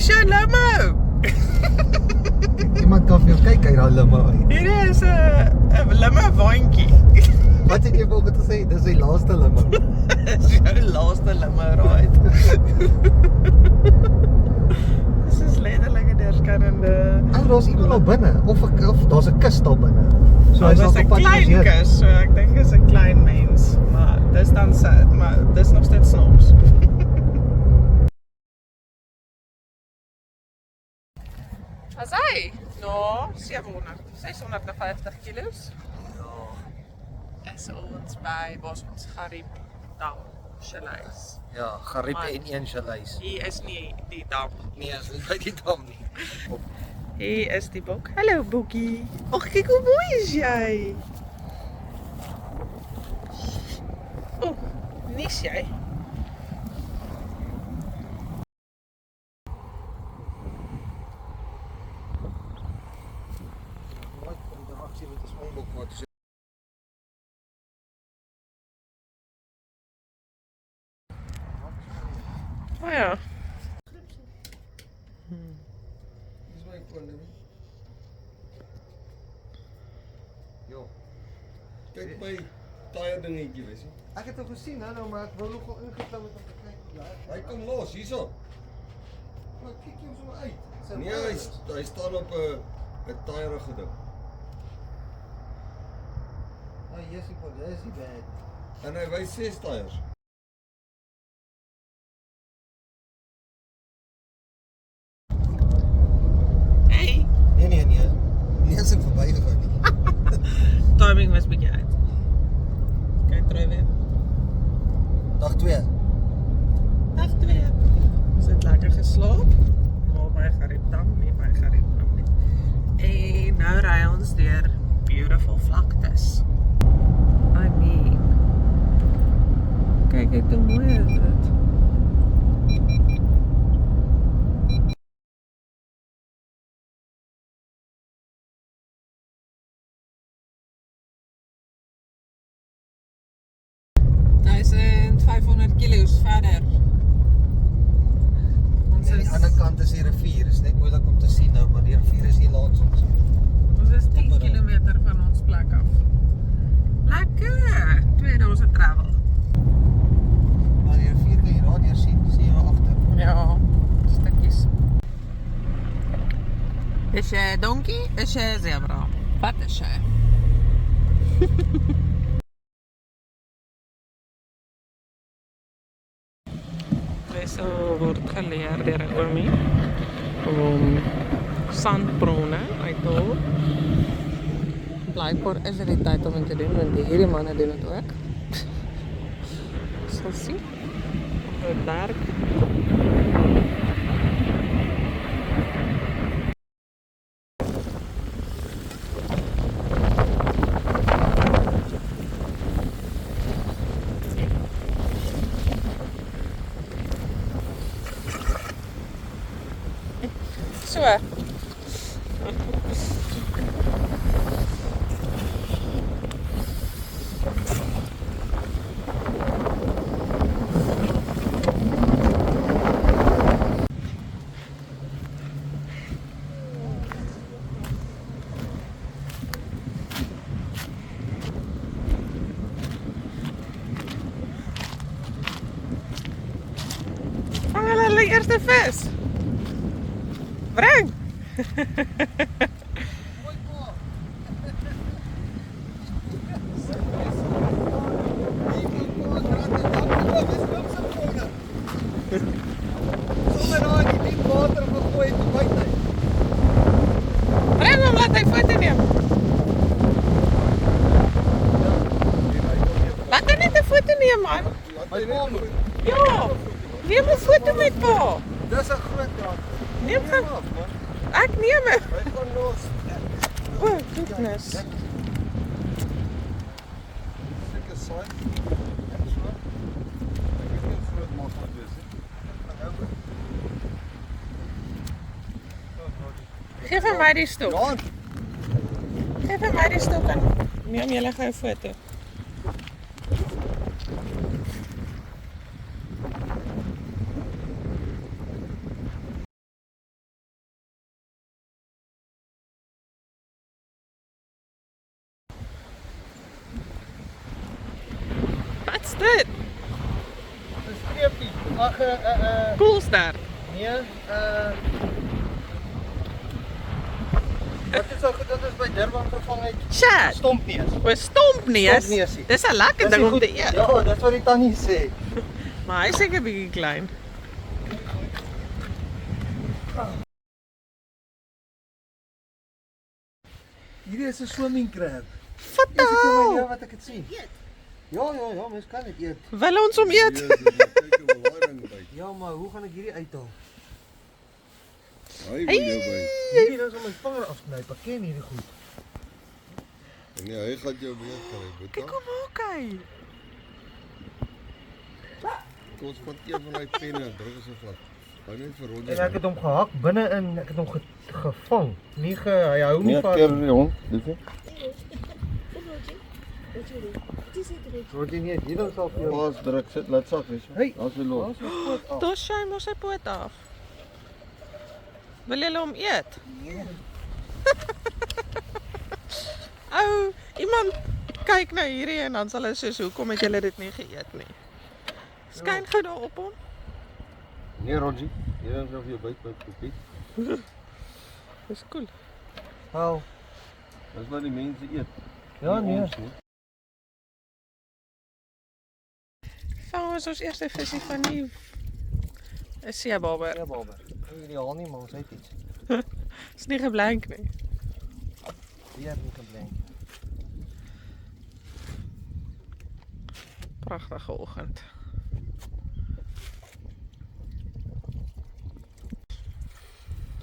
is jou limo. Iemand kan vir jou kyk uit daai limo uit. Hier is 'n limo waantjie. Wat het jy vanoggend gesê? Dis die laaste limo. Dis jou laaste limo ride. Dis is letterlik 'n deurskannende. Ou, daar's iemand al binne of daar's 'n kus daar binne. So Dit hy's was nog 'n op pad klein hier. kus, so ek dink is 'n klein mens, maar dis dan sad, maar dis nog steeds snaaks. As hy no 650 kilos. Ja. Is ons by ons Gariep dam Chaleis. Ja, Gariep en een Chaleis. Hier is nie die dam. Nee, is nie by die dam nie. Hier is die bok. Hallo Boekie. Ag, kyk hoe mooi is jy. O, nies jy? Oh ja. Dis my foon, nee. Jo. Kyk my tire dingetjie, weet jy. Ek het hom gesien, nou, maar ek wou nogal ingeklim het om te kyk. Hy kom los hierso. Maar kyk jy hom so uit. Nee, hy staan op 'n tire geding. Ah, yes, dis die bad. En hy wys 6 tires. Hey. Nee. Nie as ek verbygegaan nie. Timing was bietjie uit. Kyk terug weer. Dag 2. Dag 2. Ons het lekker geslaap. Maar by Gariepdam, nie by Gariepdam nie. En nou ry ons deur beautiful vlaktes. I mean. Kyk hoe mooi is dit. Hy is 500 kilo's verder. Aan die ander kant is die rivier, is net moeilik om te sien nou, maar die rivier is hier langs ons. Ons is 10 kilometer van ons plek af. Lekker! 2 dae se travel. Maar die rivier kan jy daar sien jy maar agter. Ja, stukkies. Is jy 'n donkie? Is jy 'n zebra? Wat is jy? Wessel word geleer deur 'n oomie om sandbronne uit te haal. Blijkbaar is dit die tyd om dit te doen, want hierdie manne doen dit ook. Sal sien. Dit werk. So. Vang hulle eerste vis. Bring! Mooi pa. Bring hom, laat hy foto neem. Laat hy net 'n foto neem, man. Ja, neem 'n foto met pa. Dis 'n groot draad. Neem hom. Ek neem hom. Hy gaan los. O, goodness. Seker saai. En so. Ek weet nie of groot mag wat wees nie. Geef vir my die stok. Ja, Geef vir my die stok en neem julle gou 'n foto. Dit, Dis streepie. Ag, poolster. nee, wat is ou gedoen is by Durban gevang het? Chat. Stompneus. O, stompneus. Stompneusie. Dis 'n lekker ding om te eet. Ja, dis wat die tannie sê. Maar hy is seker bietjie klein. Hierdie is 'n swimming crab. Fatal. Ja, wat ek het sien. Ja, mens kan dit eet. Wil ons hom eet? Kyk hoe waar ding by. Ja, maar hoe gaan ek hierdie uithaal? Hy wil jou by. Hierdie is om my vinger af te knyp. Ek ken hierdie goed. Nee, hy gaan jou weer kry, weet Kyk jy? hoe maak hy. Kom ons vat een van hy penne en druk so vlak. Hou net vir rondjie. En ek het hom gehak binne-in, ek het hom gevang. Nie hy hou nie Nee, vas. keer die hond, weet jy? Word jy nie, hier dan sal vir jou. Pas druk, sit, laat sak wees. Hey. As hy los. Daar sy mos sy poot af. Wil julle hom eet? Ou, iemand kyk nou hierdie en dan sal hy sê, hoekom het julle dit nie geëet nie? Skyn gou daar op hom. Nee, Ronji. Hier dan vir jou byt met kopie. Dis cool. Hou. Dis wat die mense eet. Ja, Nie nee. ons nie. Vang ons eerste visie van die 'n seebabber. Ja, babber. Hierdie haal nie, maar ons het iets. Is nie geblank nie. Weer nie geblank. Pragtige oggend.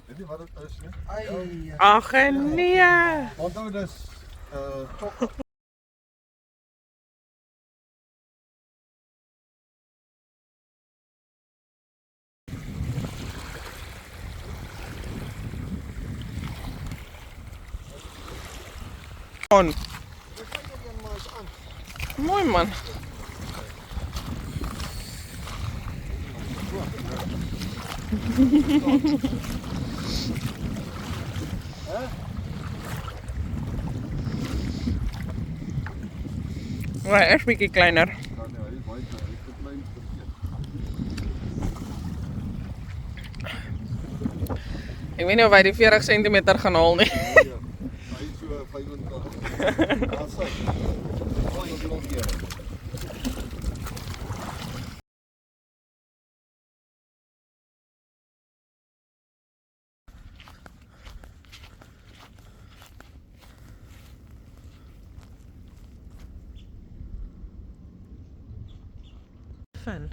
Weet jy wat dit is nie? Ai. Ag nee. Onthou dis chok. On. Mooi man. Maar echt een beetje kleiner. Ja, nee, hy is baie klein. Hy is te klein vir eet. Ik weet niet of wij die 40 centimeter gaan halen. Ja, hy is so 85. Daar's hy. Oh, jy nog hier. Fun.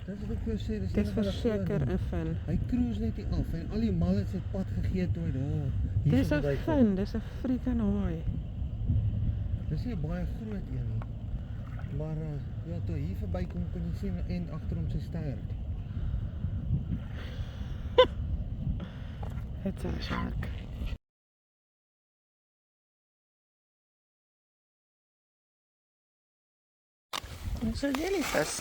Dis wat ek vir jou sê, dis Dit is verseker een fun. Hy cruise net hier af en al die mal het sy pad gegee toe hy daar. Dit is een fun, dit is een freaking haai. Dis nie 'n baie groot een nie. Maar ja, toe hier verbykom kan jy sien en agter hom sy stert. Het is een shark. Dit is een jellyfish.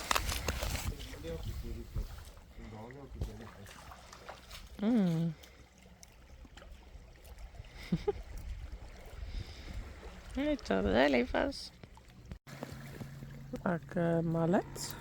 Het is een jellyfish. Ek mallet.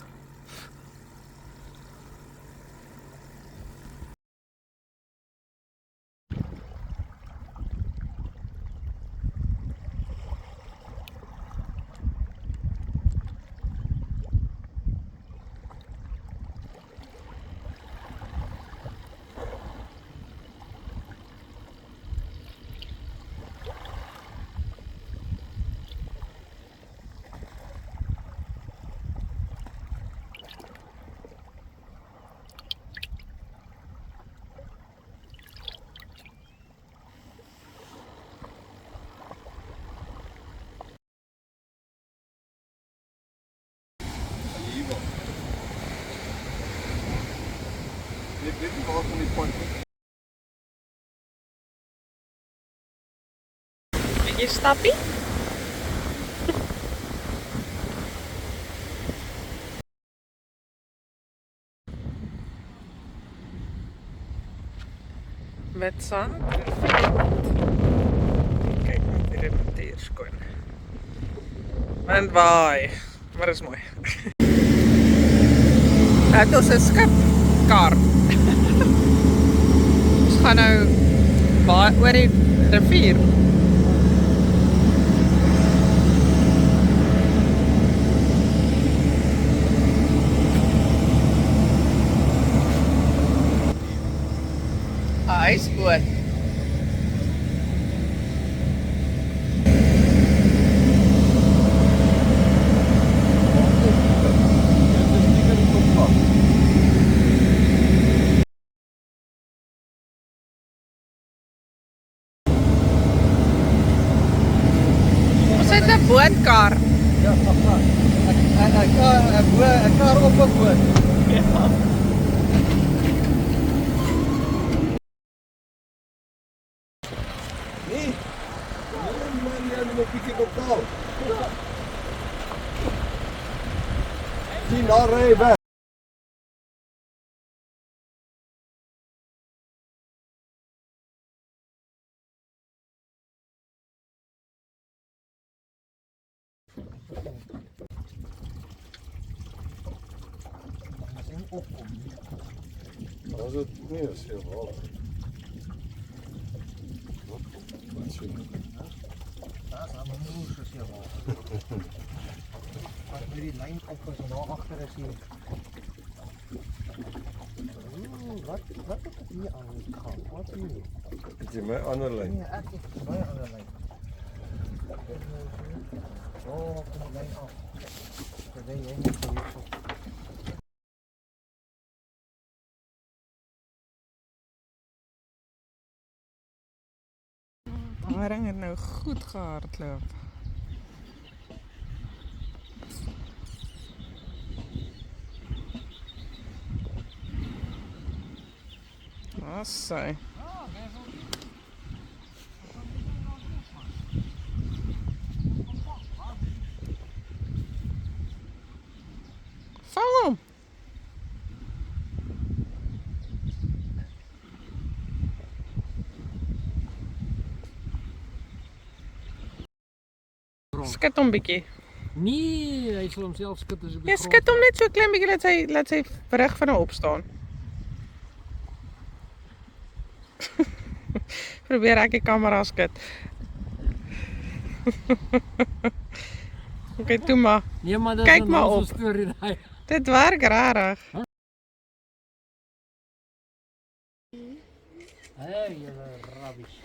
Ek weet nie waar van die pad nie. Bietjie stappie. Met sand. Kijk met die repetierskoen. Wind waai. Maar dit is mooi. Dit is 'n skipkaart. Ons gaan nou oor die rivier. Ysboot. Ons het 'n bootkar. Ja, papa. Ek kar op 'n boot. Ja. Nee. Man, jy moet 'n bietjie bepaal. Sien daar ry weg. As dit nie is heel water. Wat sien jy? Daar's aan my moes as jy wil. Maar hierdie lyn op is en daar agter is hier. Wat het hier aan gegaan? Wat is hier? Het jy my ander lyn? Nee, ek het baie ander lyn. Oh, kom die lyn af. Ek weet jy nie hoe dit so. Haring het nou goed gehardloop. Assai. Vang hom. Skud hom bietjie. Nee, hy sal homself skud as hy Ja, skud hom net so klein bietjie laat sy rug van hom opstaan. Probeer ek die kamera skud. Okay, toe maar. Nee, maar dit Kyk is maar nou op. so 'n storie daai. Dit werk rarig. Hey, julle rubbish.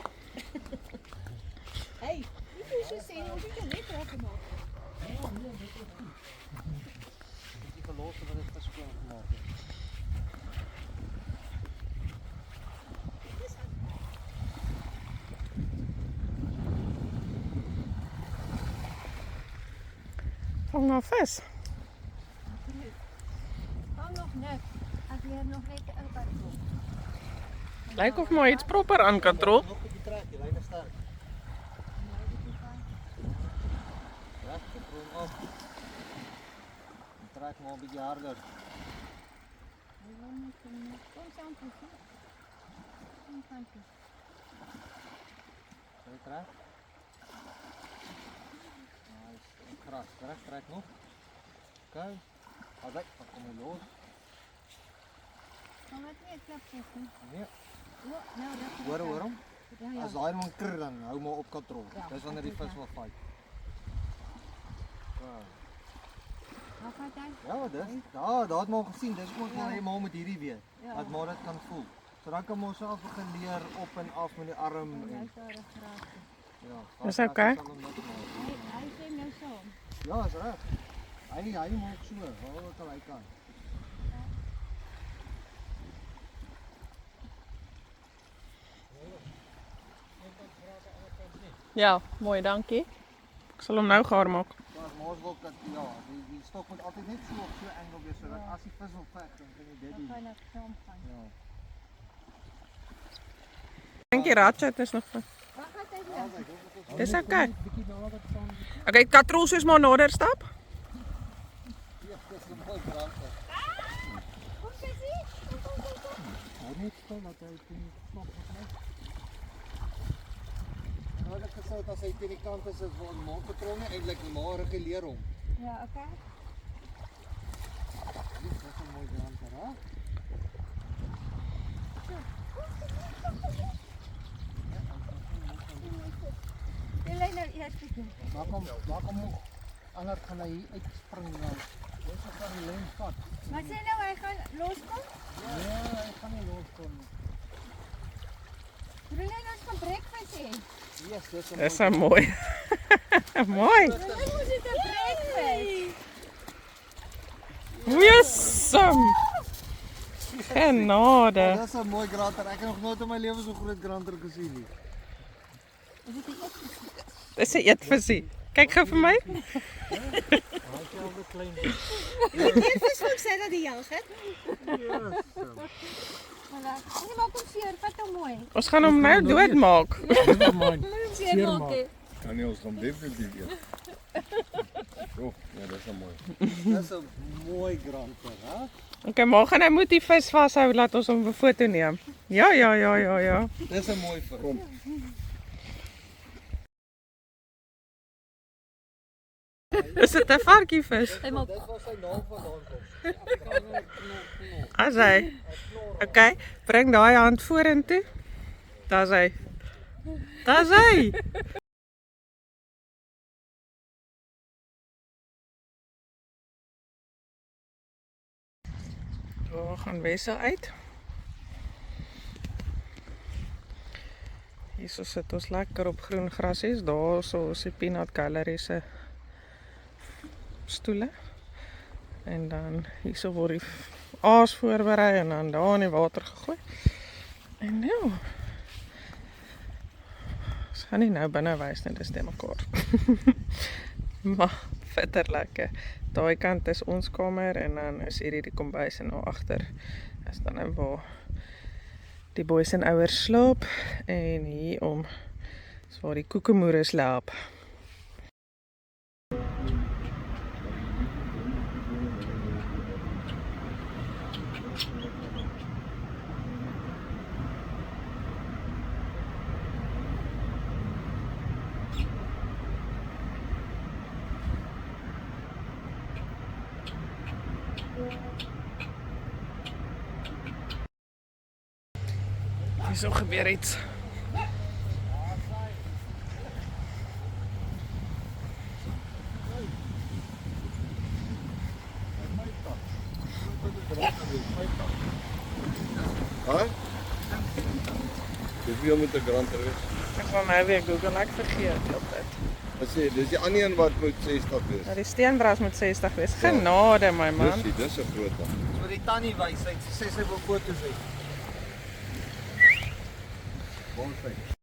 Hey, wie is jy sê hoe jy net reggemaak? Die verlosse wat dit verskoon gemaak het. Vang nou vis. Hou nog net. Ek leer nog net in pad kom. Lyk of maar iets proper aan kan trok. Nog 'n bietjie trek, die lyn is sterk. Ja, ek probeer af. Trek maar 'n bietjie harder. Kom saam toe. Kom saam toe. Jy trek. Nice. Kras, trek nog. Okay. Alright, dan kom hy los. Kom net nie klap nie. Nee, Ja, nou reg. hoor hom. Ja, ja. As daai man krr dan hou maar op katrol. Ja, Dis wanneer die ek weet, vis ja. wil fight. Wat gaan jy? Ja, dis. Daar het maar gesien, dis ook maar hy maar met hierdie weer. Ja. Dat maar dit kan voel. So dan kan ons self begin leer op en af met die arm Hy en sou reg raak. ja. Dis okay. Hy sê nou so. Ja, is reg. Hy maak so, wat hy kan. Ja, mooi, dankie. Ek sal hom nou gaar maak. Ja, mos wil dat ja, die stok moet altyd net so op so angle wees sodat as die vis wil veg dan kan jy dit Dan doen. gaan ek saam gaan. Ja. Dink die ratchet is nog van. Wat gaan jy nou? Dis okay. Bietjie nader staan. Okay, katrol soos maar nader stap. Ja, dis 'n mooi brand. Kom sê jy? Kom. Hou net stil dat hy teen die knop moet net. Nou ek gesê dat as hy teen die kant is, is waar die maatpatrone eintlik die maar reguleer hom. Ja, okay. Dis 'n mooi granter, hè? Jy lê nou eers te doen. Waar kom anders gaan hy uitspring nou? Dis is van die lens vat. Maar sê nou hy gaan loskom? Nee, hy gaan nie loskom nie. Jy lê ons gaan breakfast hê. Yes, Dis 'n mooi. Mooi. Jy moet dit 'n breakfast. Wisdom. Genade. Dis 'n mooi granter. Ek het nog nooit in my lewe so groot granter gesien nie. Dis 'n eetvisie. Kyk gou vir my. Dieselfde klein. Jy vis van sê dat die jag het. Ja. Voilà. Jy maak hom seer, vat hom mooi. Ons gaan hom nou doodmaak. Never mind. Moet hom seer maak hè. Ja nee, ons gaan definitief eet. Oh, ja, dis mooi. Dis 'n mooi granter, hè? Okay, maar gaan hy moet die vis vashou laat ons hom 'n foto neem. Ja. Dis 'n mooi vis. Kom. Is dit 'n varkievis? Hy maak Dit was sy naam vandaan kom. As hy. Okay, bring daai hand vorentoe. Daar's hy. Daar's hy. We gaan Wessel uit. Hierso sit ons lekker op groen grasies. Daarso is die peanut gallery se stoele. En dan hierso word die aas voorberei en dan daar in die water gegooi. En ja. Ons gaan nie nou binne wys nie, dis te mekaar. Maar verder lekker. Daai kant is ons kamer en dan is hierdie die kombuis en daar agter is dan nou waar die boys en ouers slaap en hier om is waar die koekemoere slaap. Hierso gebeur iets. Hæ? Dis wie met 'n granter is. Ek gaan nou weer Google, ek vergeet altyd. Wat sê, dis die ander een wat moet 60 wees. Ja, die steenbras moet 60 wees. Genade my man. Dis 'n groot een. So die tannie wys, sy sê sy wil foto's hê. Baie fyn.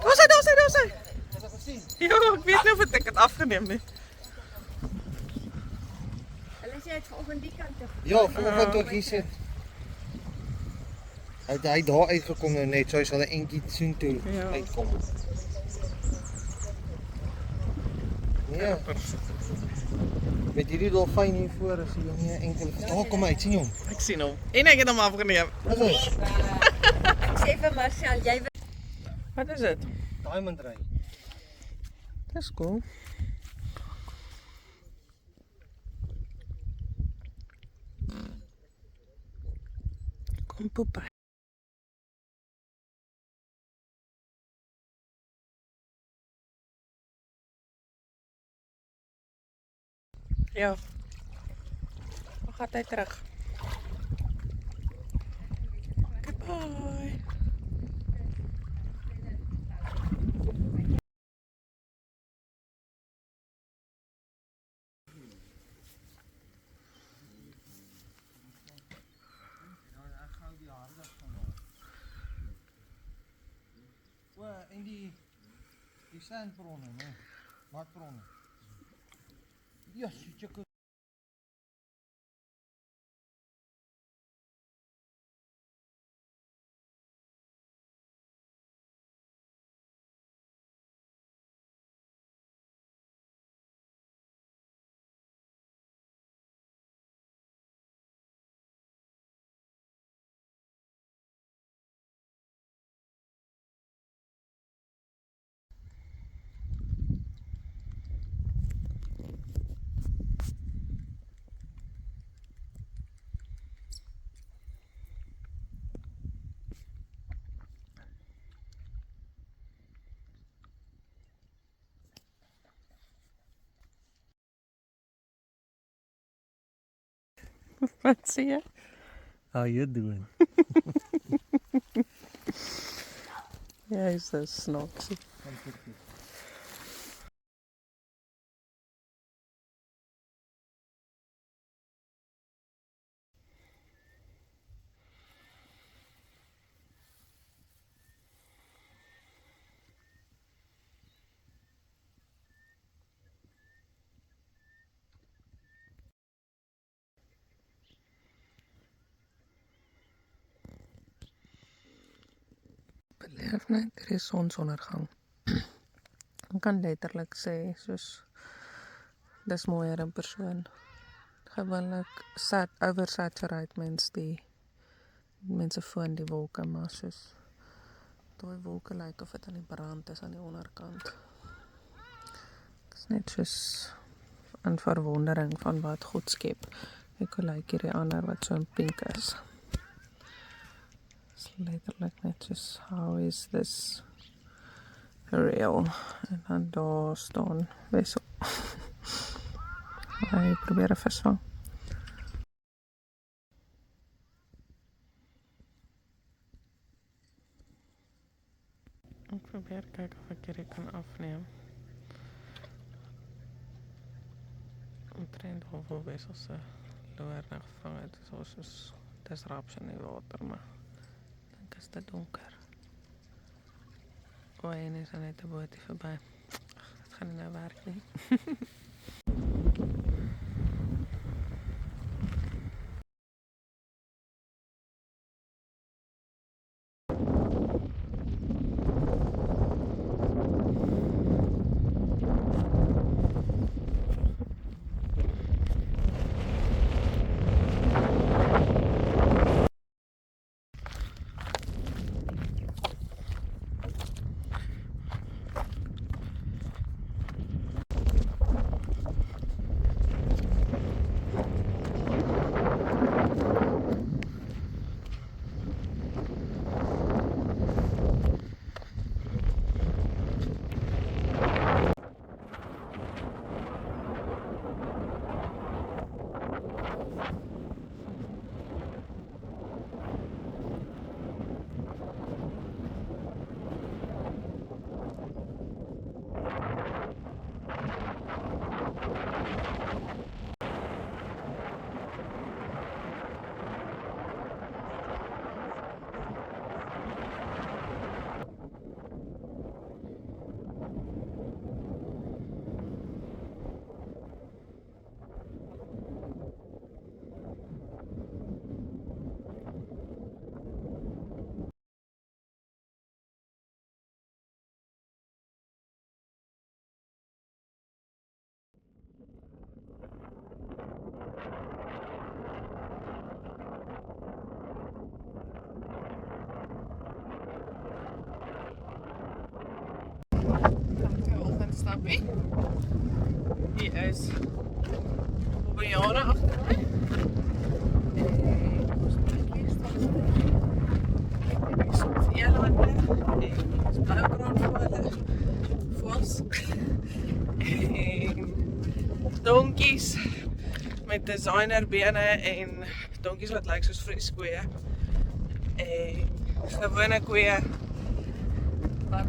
Daar sy. Ja, ek weet nie of ek het afgeneem nie. Hulle sê dit vanoggend die kant toe. Ja, vanoggend ook hier sit. Hy daar uitgekom nou net, so hy sal 'n entjie soontoe Ja. uitkom. Ja. Met hierdie dolfyn hier voor is hier nie 'n enkele. Daar kom hy, sien jy hom? Ek sien hom. En ek het hom afgeneem. Wat is dit? Ek sê vir Marcel, jy Wat is dit? Diamond ring. Dis cool. Kom poepa. Ja. Hoe gaat hy terug? Goodbye. O, en die sandbronne, nee. Matbronne. Yes, chicken. Wat sê jy? How you doing? Jy is so snaaksie. Beleef net hierdie sonsondergang. Ek kan letterlik sê, soos, dis mooier in persoon. Gewoonlik oversaturate mense foon die wolke, maar soos, daai wolke lyk of dit aan die brand is aan die onderkant. Ek is net soos in verwondering van wat God skep. Ek lyk hierdie ander wat so in pink is. It's letterlik net soos, how is this real? En dan daar staan Wessel. Hy probeer 'n vis vang. Ek probeer kyk of ek hierdie kan afneem. Omtrent hoeveel Wessel se loer nou gevang het. Soos dis raps in die water, maar dink is dit donker. O, en is net 'n boot hier verby. Dit gaan nie nou werk nie. Stappie. Hier is Bobbejaane agter my. Ons kyk hier staan. Ek is op die eilande. Ons bloukraan vir hulle. Voels. En donkies met designerbene en donkies wat lyk soos vreeskoeie. En gewone koeie wat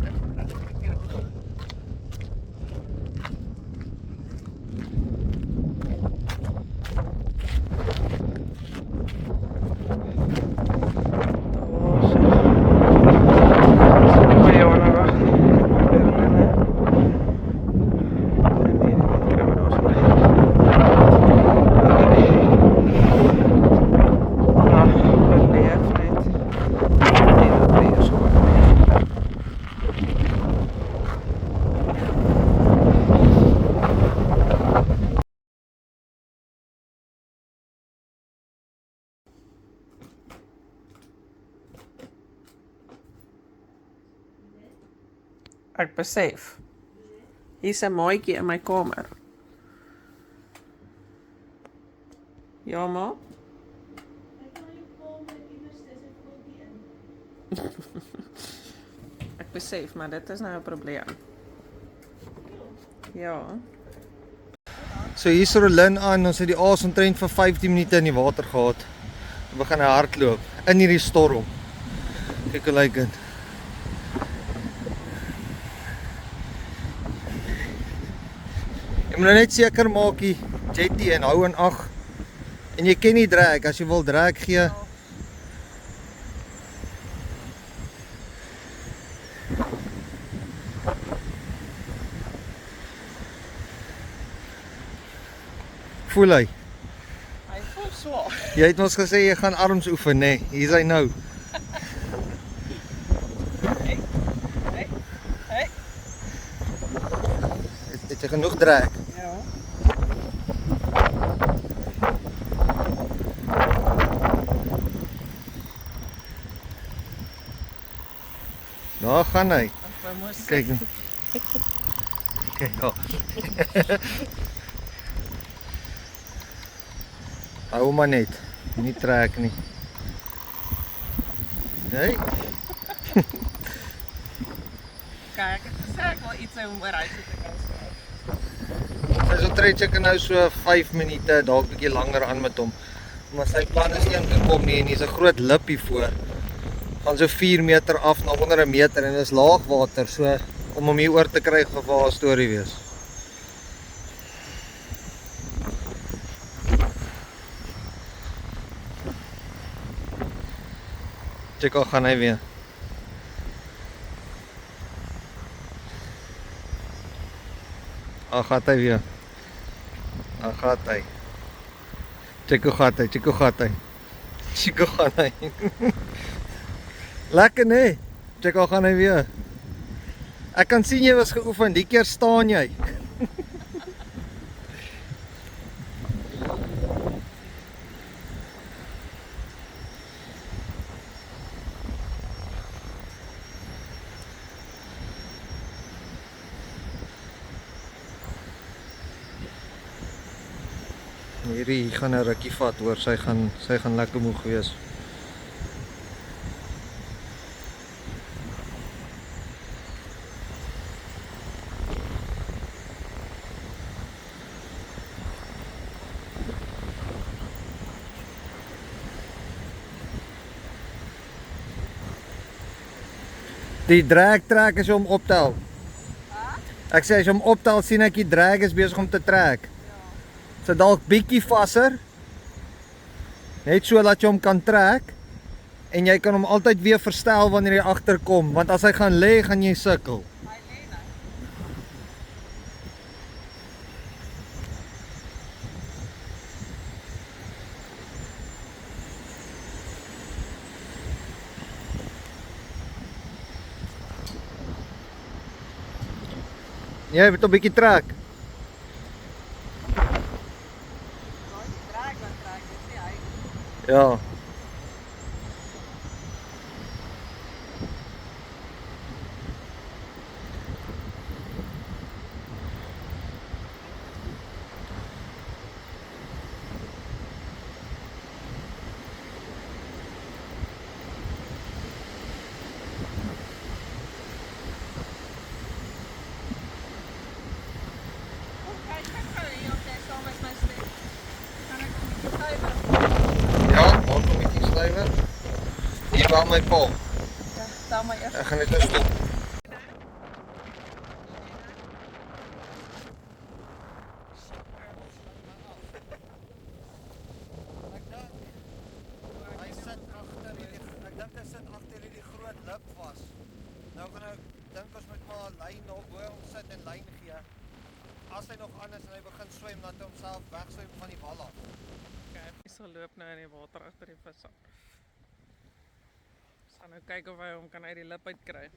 Ek besef. Hier's 'n maatjie in my kamer. Ja, ma? Ek besef, maar dit is nou 'n probleem. Ja. So hier is Rolin aan, ons het die aas omtrent vir 15 minute in die water gehad. We begin hardloop in hierdie storm. Kyk hoe lyk dit. Jy moet nou net seker maak die jetty en hou in ag. En jy ken nie drag, as jy wil drag gee. Voel hy? Hy voel swaar. Jy het ons gesê jy gaan arms oefen, nê? Nee. Hier is hy nou. Hey. Het jy genoeg drag? Ja. Daar gaan hy. Ek moes Kyk. Kyk daar. Hou maar net. Nie trek nie. Nee? kyk, ek het gesê ek wil iets om oor huis te kan skryf. Sy trek ek nou so 5 minute, dalk bietjie langer aan met hom. Maar sy plan is nie om te kom nie en hier's 'n groot lip hier voor. Gaan so 4 meter af na onder 'n meter en is laagwater, so om hom hier oor te kry gaan 'n storie wees. Check al gaan hy weer. Ag, gaat hy weer. Ag, gaat hy. Check hoe gaat hy, check hoe gaat hy. Check hoe gaan hy. Lekker nee. Check al gaan hy weer. Ek kan sien jy was geoefen, die keer staan jy. Hierdie gaan 'n rukkie vat hoor, sy gaan lekker moeg wees. Die drag trek as jy hom optel. Ek sê as jy hom optel sien ek die drag is besig om te trek. So dalk bietjie vasser. Net so dat jy hom kan trek en jy kan hom altyd weer verstel wanneer jy agterkom, want as hy gaan lê, gaan jy sukkel. Hy lê nou. Jy moet 'n bietjie trek. Ja. Hier waar my pa. Ja, daar maar eers. Ek gaan net nou stop. Hy sit agter hierdie, ek dink hy sit agter hierdie groot lip vas. Nou gaan ek dink ons moet maar 'n lyn daar bo hom sit en lyn gee. As hy nog anders en hy begin swem, dan hy homself wegswem van die wal af. Kyk, hy sal loop nou in die water agter die vis aan. Ons gaan nou kyk of hy hom kan uit die lip uit kry.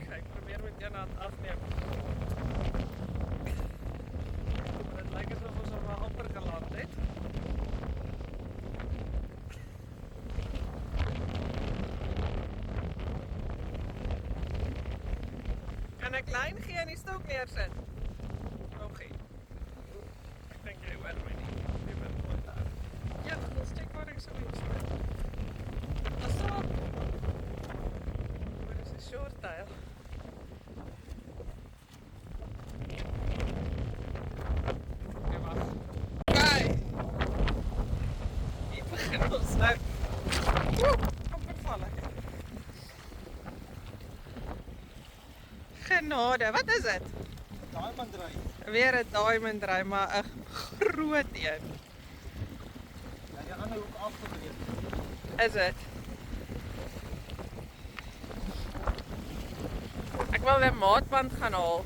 Kyk, probeer met een hand afneem. ek lyn gee en die stok neersit? Okay. Ek dink jy hoor my nie. Jy ben mooi daar. Ja, dis steek waar ek so iets hoor. Asop! Maar dis 'n short tail. Okay, wag. Kijk! Hier begin ons nou. Amper val ek. Genade, wat is dit? Diamond ry. Weer 'n diamond ry, maar 'n groot een. Ja, die ander ook afgebreek. Is dit? Ek wil 'n maatband gaan haal.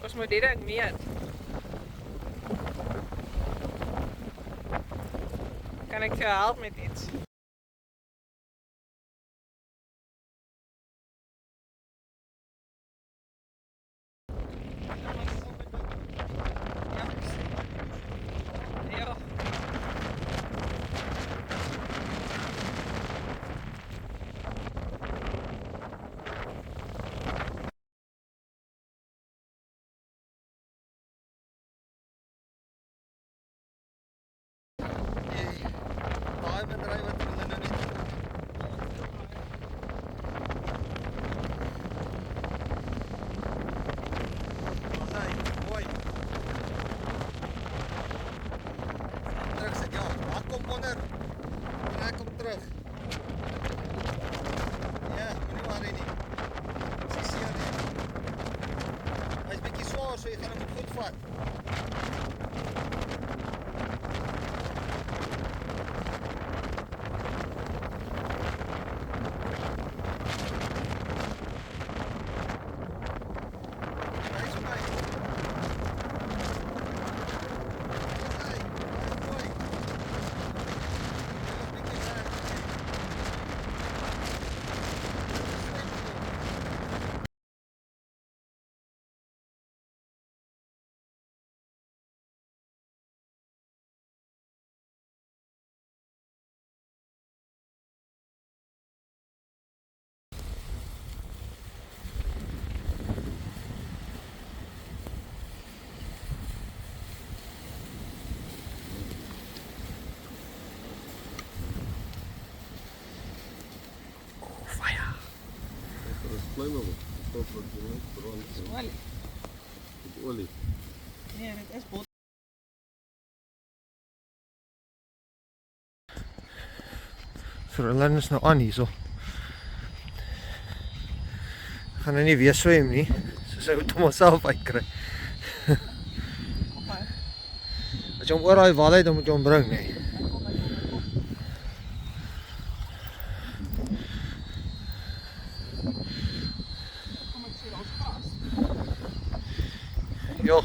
Ons moet die ding meet. Kan ek jou help met iets? Ja. Diamond ry wat hulle nou net Asai, mooi. Terug sit ja, maak kom onder. Trek hom terug. Ja, moenie worry nie. Dis seer nie. Hy's bietjie swaar, so jy gaan hom goed vat. Klein nog, stop wat jy net brand. Olie. Met olie. Nee, dit is bot. Roland is nou aan hierso. Gaan nou nie weer swem nie. Soos hy moet hom self uitkry. As jy hom oor daai wal uit, dan moet jy hom bring, nee. Jo.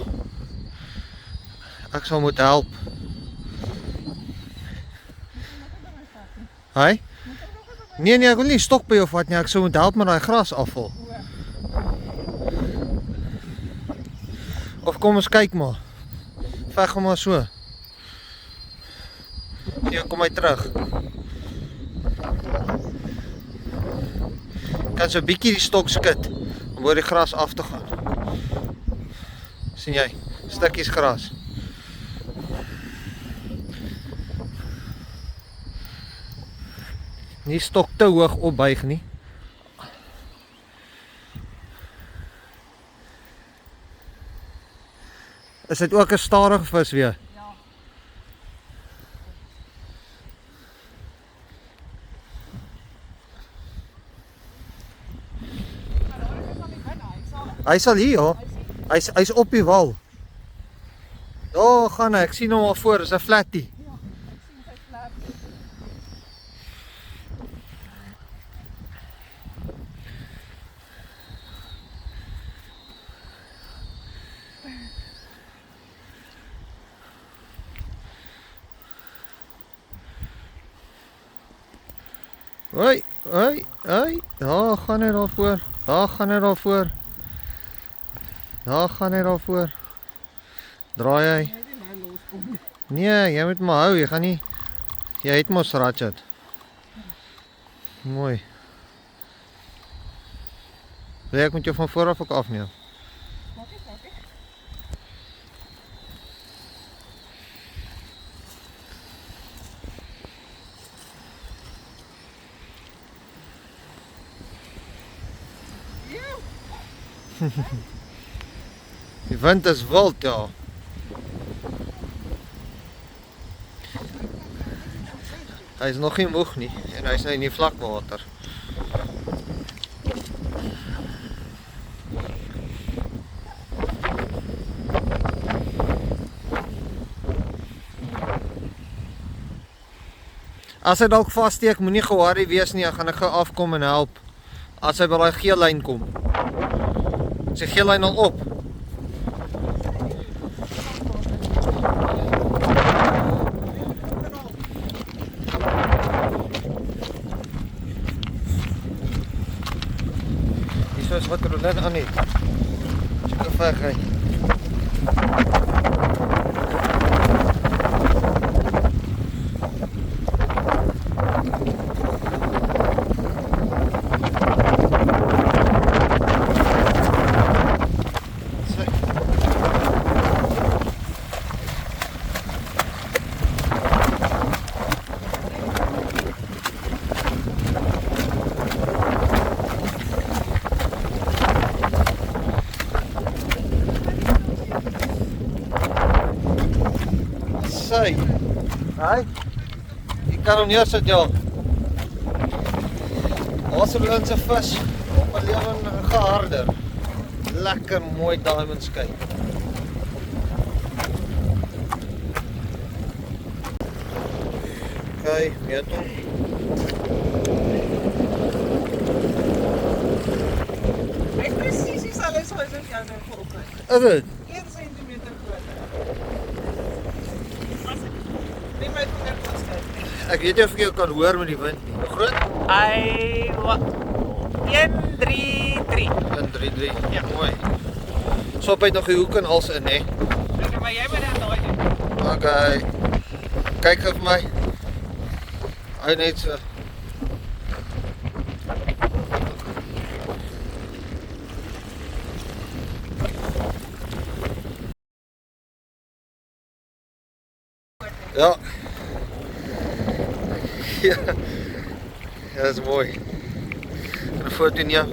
Ek sal moet help. Hy? Nee, ek wil nie stok by jou vat nie. Ek sou moet help met daai gras afval. Of kom ons kyk maar. Veg hom maar so. Nee, kom hy terug. Kan so 'n bietjie die stok skud om oor die gras af te gaan. Sien jy? Stukkies gras. Nie stok te hoog opbuig nie. Is dit ook 'n stadige vis weer? Ja. Hy sal hier, ja. Hy's op die wal. Daar gaan hy. Ek sien hom al voor, is 'n flatty. Ja, ek sien sy flat. Hoi, hoi, hoi. Daar gaan hy daarvoor. Daar gaan hy daarvoor. Daar gaan hy daarvoor. Draai hy. Net nie my loskom. Nee, jy moet maar hou, jy gaan nie. Jy het mos ratchet. Mooi. Wil jy ek moet jou van vooraf ook afneem? Maak ek. Die wind is wild, ja. Hy is nog nie moeg nie en hy is nou in die vlakwater. As hy dalk vassteek, moenie ge-worry wees nie, ek gaan gou afkom en help as hy by daai geel lyn kom. Is die geel lyn al op? Hier is wat Rolin aan het. Check ver ry. Sy. Hy. Jy kan hom neersit, ja. Ons se vis op 'n lewen geharder. Lekker mooi diamond skei. Okay, weet hom. Hy is presies dieselfde soos jou nou vanoggend. Is dit? 1 centimeter groter. Neem my vinger vaskyk. Ek weet nie of ek jou kan hoor met die wind nie. Hoe groot? Hy wat 133. 133. Ja, mooi. So op hy nog die hoek en als in, hè. Okay, maar jy moet dit daai doen. Okay. Kyk gou vir my. Hy net so. Ja. Ja. Ja, dat is mooi. Een foto neem.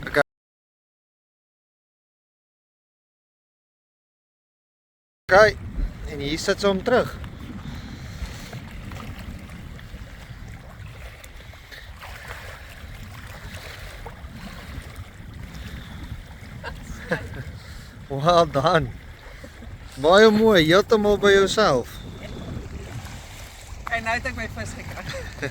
Okay. Okay. En hier sit ze hom terug. Well done. Baie mooi, heeltemal by jouself. En nou het ek my vis gekry.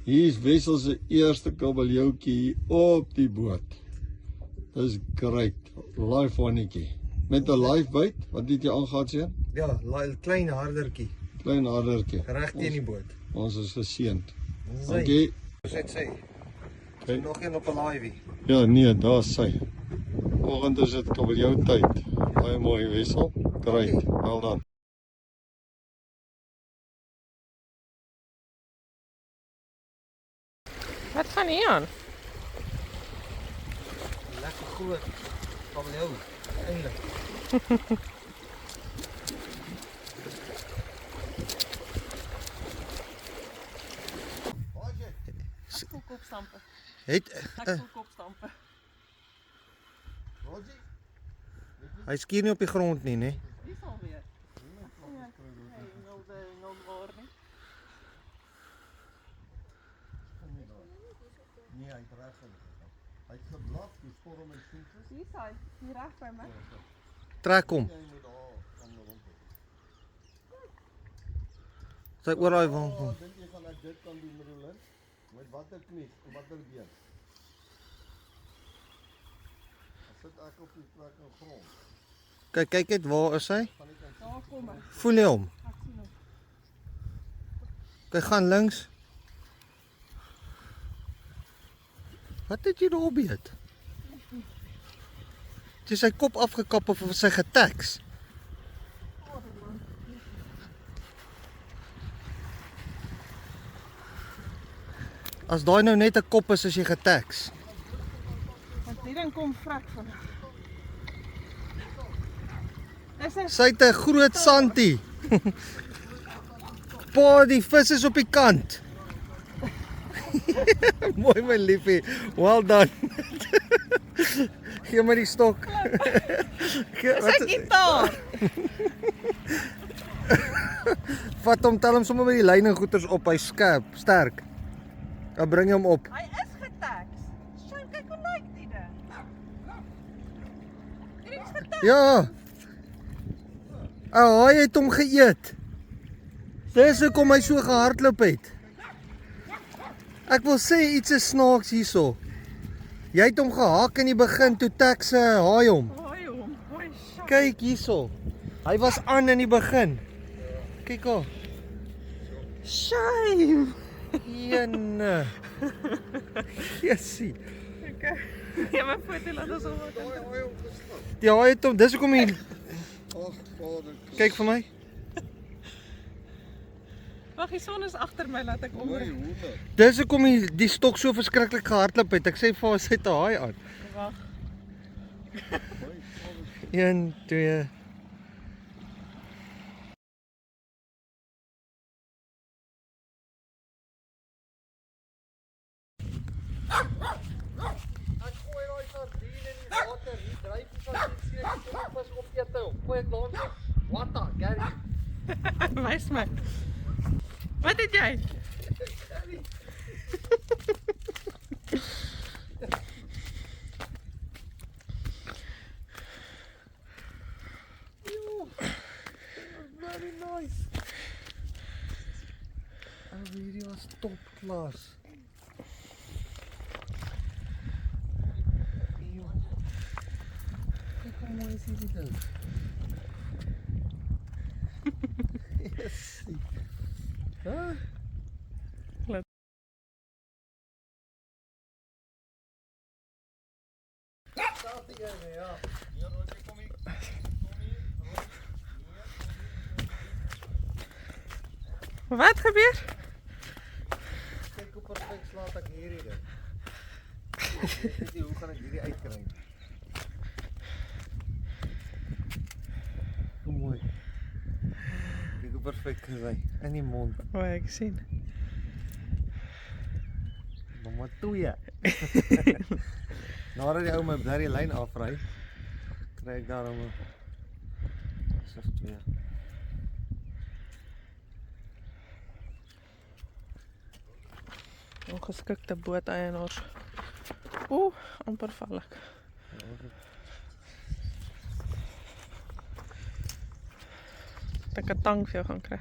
Hier is Wessel se eerste kabeljoukie op die boot. Dis great. Live wannetjie. Met 'n live bait. Wat het jy aangehad seun? Ja, klein hardertjie. Klein hardertjie. Reg teen die boot. Ons is geseënd. Dis Dankie. sê. Okay. Nog een op 'n laaiwie. Ja, nee, daar's sy. Oggend is dit kabeljou tyd. Baie mooi Wessel. Great. Well done. Wat gaan hier aan? Lekker groot kabeljou. Eintlik. Ek voel kopstampe. Het Ek voel kopstampe. hy skuur nie op die grond nie, né? Wie sal weer? Hey, nul waar nie. Nee, hy het reg geloop. Hy het geblaf, die storm en soetjies. Wie is hy? Hier reg by my. Trek hom. Jy moet daar van rond. Sy oor daai wang kom. Dink jy gaan ek dit kan doen, Rolin? Met watter knie, of watter been? As sit ek op die plek in grond. Kyk net, waar is hy? Daar kom hy. Voel jy hom? Ek sien hom. Kyk, gaan links. Wat het jy daar beet? Het jy sy kop afgekap of sy geteks? As daai nou net 'n kop is as jy geteks. Want die ding kom vrek van. Dis 'n Sy het 'n groot santie. Pa, die vis is op die kant. Mooi my liefie. Well done. Gee my die stok. Dis 'n gitaar. Vat hom, tel hom sommer met die lyn en goeters op. Hy skerp, sterk. Dan bring jy hom op. Hy is geteks. Sjoe, kyk hoe lyk die ding. Dit is geteks. Ja. Hy het hom geëet. Dis hoekom hy so gehardloop het. Ek wil sê iets is snaaks hierso. Jy het hom gehak in die begin toe Tex haai hom. Hoi hom. Hoi, sjoe. Kyk hierso. Hy was aan in die begin. Kyk al. Shame. Jene. Jessie. Okay. Ja, my foto laat ons hom. Ja, hy het hom. Dis hoekom hy Ag, Vader. kyk vir my. Wag, die son is agter my, laat ek Mooi omdraai. hoender. Dis hoekom die stok so verskriklik gehardloop het. Ek sê vir haar sy het 'n haai aan. Wag. 1 2 Ek gooi daai sardien in die water. Hier dryf die sardien seker die vis op eet hom. Gooi ek langs. What the Gary? Wys my. Wat het jy? Very nice. Hierdie was top klas. Kyk hoe mooi is hierdie ding. Yes. Huh? Ja. Wat gebeur? Kyk hoe perfek slaat ek hierdie ding. Ek weet nie hoe gaan ek hierdie uitkry. Hoe mooi. Kyk hoe perfek gery in die mond. O, ek sien. Nommer 2. Nadat die ou my daar die lyn afry, kry ek daarom 'n sif 2. Ongeskikte booteienaars. Oeh, amper val ek. Dat ek 'n tang vir jou gaan kry.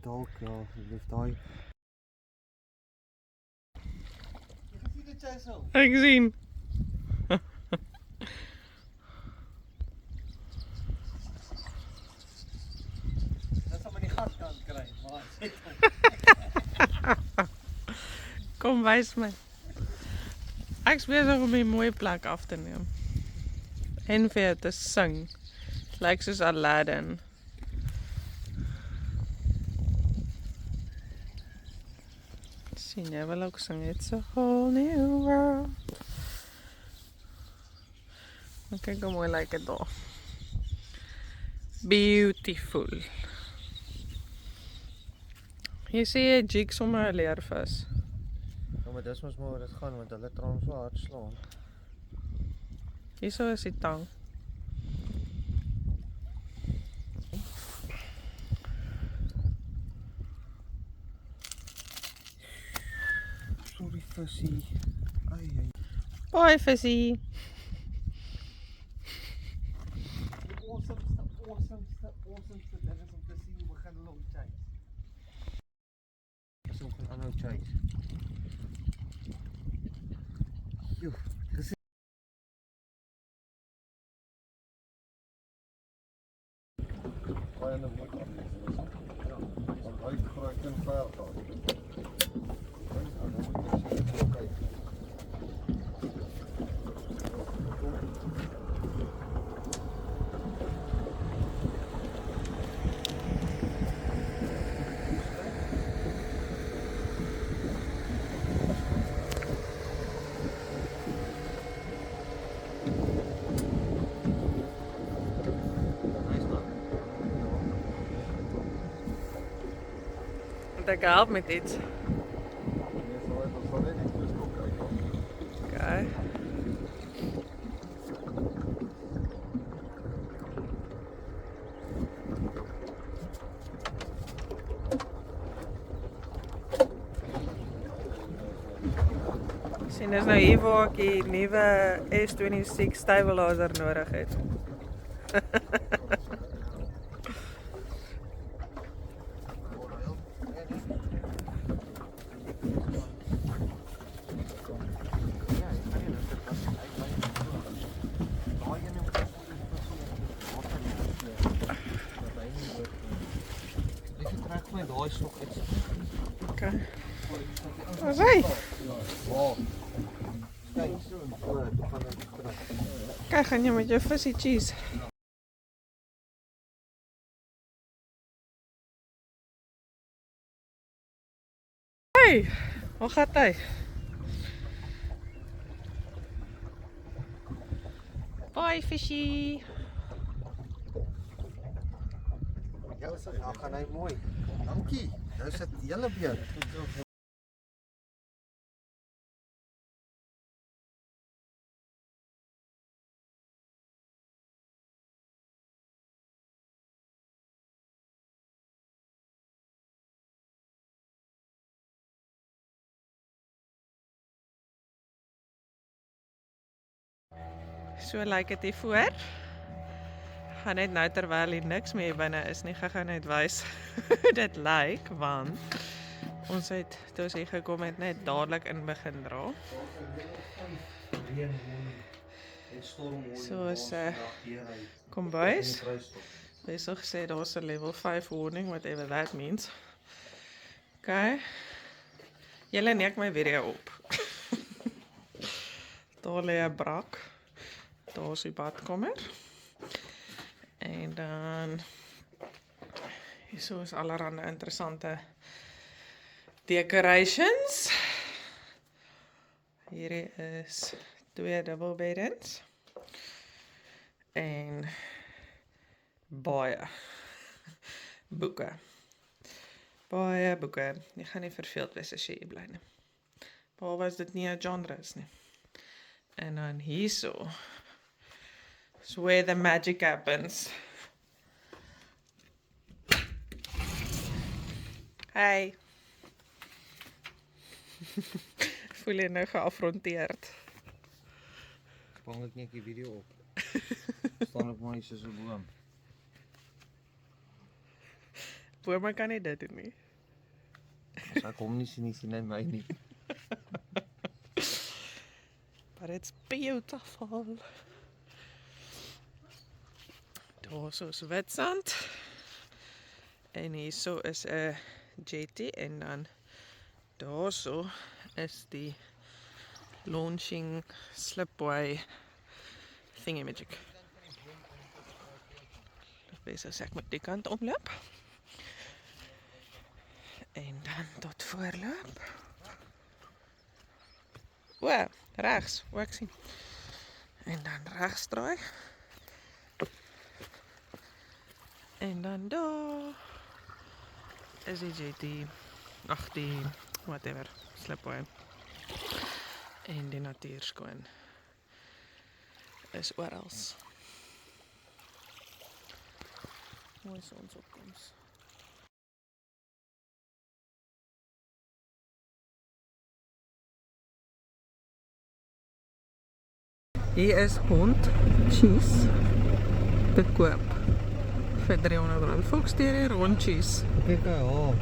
Dalk ja, dis daai. Jy sien dit jy so. Ek sien. Dis om in die gat kan kry, maar Kom wys my. Ek's besig om 'n mooi plek af te neem. En vir jou te sing. Lyk soos Aladdin. Sien jy wil ook sing, it's a whole new world. Kyk hoe mooi lyk dit daar. Beautiful. Jy sê jy jig sommer 'n leervis. ja, maar dis mos maar wat dit gaan want hulle traan so hard slaan. Hierso is die tang. Sorry visie. Ai ai. Bye visie. Die awesomeste ding is om te sien hoe begin hulle om chase. Dis om gaan aanhou chase. Joe. daai in 'n moed aan is. Ja, want hy groot en ver gaan. Dan moet jy sien kyk. Want ek help met iets. Nee, sal net iets twist op kyk. Okay. Sien, dis nou hier waar ek die nuwe S26 stabilizer nodig het. Okay. Waar is hy? Kijk, gaan je met je visie cheese. Hey, waar gaat hij? Bye, vishy. Ja, gaan hy mooi. Dankie. Nou sit hele beer. So lyk dit hier voor. Gaan net nou terwyl hier niks meer binne is nie, gaan net wys hoe dit lyk, want ons het toe ons hier gekom het net dadelik in begin dra. So is kombuis. Besig gesê daar's 'n level 5 warning, whatever that means. Okay. Julle neem my video op. Daar lê 'n brak. Daar is die badkamer. En dan hier is allerhande interessante decorations. Hier is 2 dubbelbeddens. En baie boeke. Baie boeke. Jy gaan nie verveeld wees as jy hier bly nie. Behalwe as dit nie 'n genre is nie. En dan hierso is where the magic happens. Hey. Voel jy nou geafronteerd? Vang ek net die video op. Staan ek maar hier soos 'n boom. Bome kan nie dit doen nie. As ek hom nie sien hy my nie. But it's beautiful. Daar is wetsand. En hierso is 'n jetty en dan daarso is die launching slipway thingamajig. Besig sê ek moet die kant omloop. En dan tot voorloop. O, regs, hoe ek sien. En dan regs draai. En dan daar is die jetty, ag die whatever, slipway. En die natuur skoon is oral. Mooi sonsopkoms. Hier is hond cheese te koop vir R300. Volks deur hier rond cheese. Kyk hy, ja.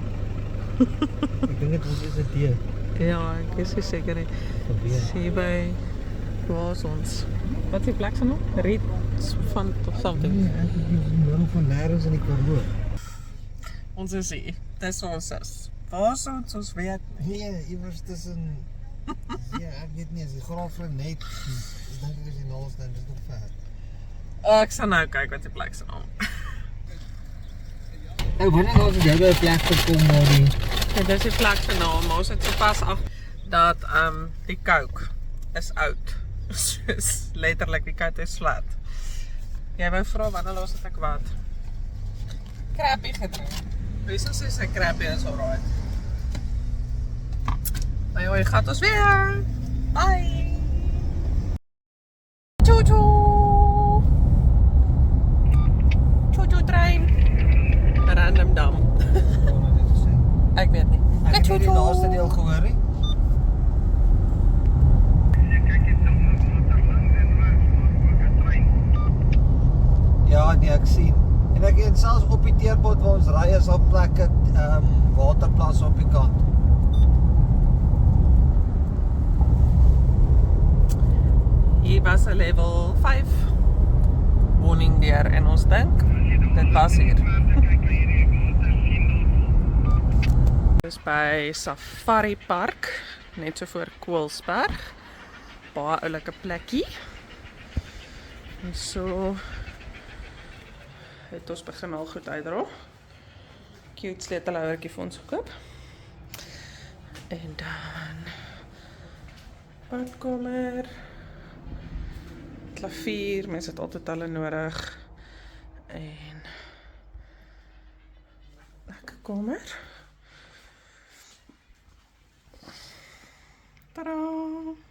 Ek dink dit is 'n dier. Ja, ek is seker nie. Hier by Waar is ons? Wat is die plek se naam? Rietfontein of something. Nee, ek is in die middel van nêrens in die Karoo. Ons is hier. Dis ons is. Waar is ons weet nie. Nee, iewers tussen ja, ek weet nie, as die Graafrein net is dink ek is die naaste, dis nog ver. Ek sal nou kyk wat die plek se naam. Ou, wanneer gaan ons jy by 'n plek gekom waar die Ja, dis die plek se naam, maar ons het sopas dat die Coke is oud. Soos letterlik die kat is flat. Jy wou vra wanneer laas het ek wat? Crappie gedrink. Wie sou sê sy crappie is alright. Maar joh, gaat ons weer. Bye. Choo choo. Choo choo trein. Random dam. Ek weet nie. Ek het nie die laaste deel gehoor nie. Ja, nee, ek sien. En ek het selfs op die teerpad waar ons ry is op plekke waterplaas op die kant. Hier was 'n level 5 warning deur en ons dink dit was hier. Dis by Safari Park, net so voor Koelsberg. Baie oulike plekkie. En so het ons begin al goed uitdra. Cute sleutelhouertjie vir ons gekoop. En dan badkamer. Klavier, mense het altyd hulle nodig. En lekker kamer. Tadaa!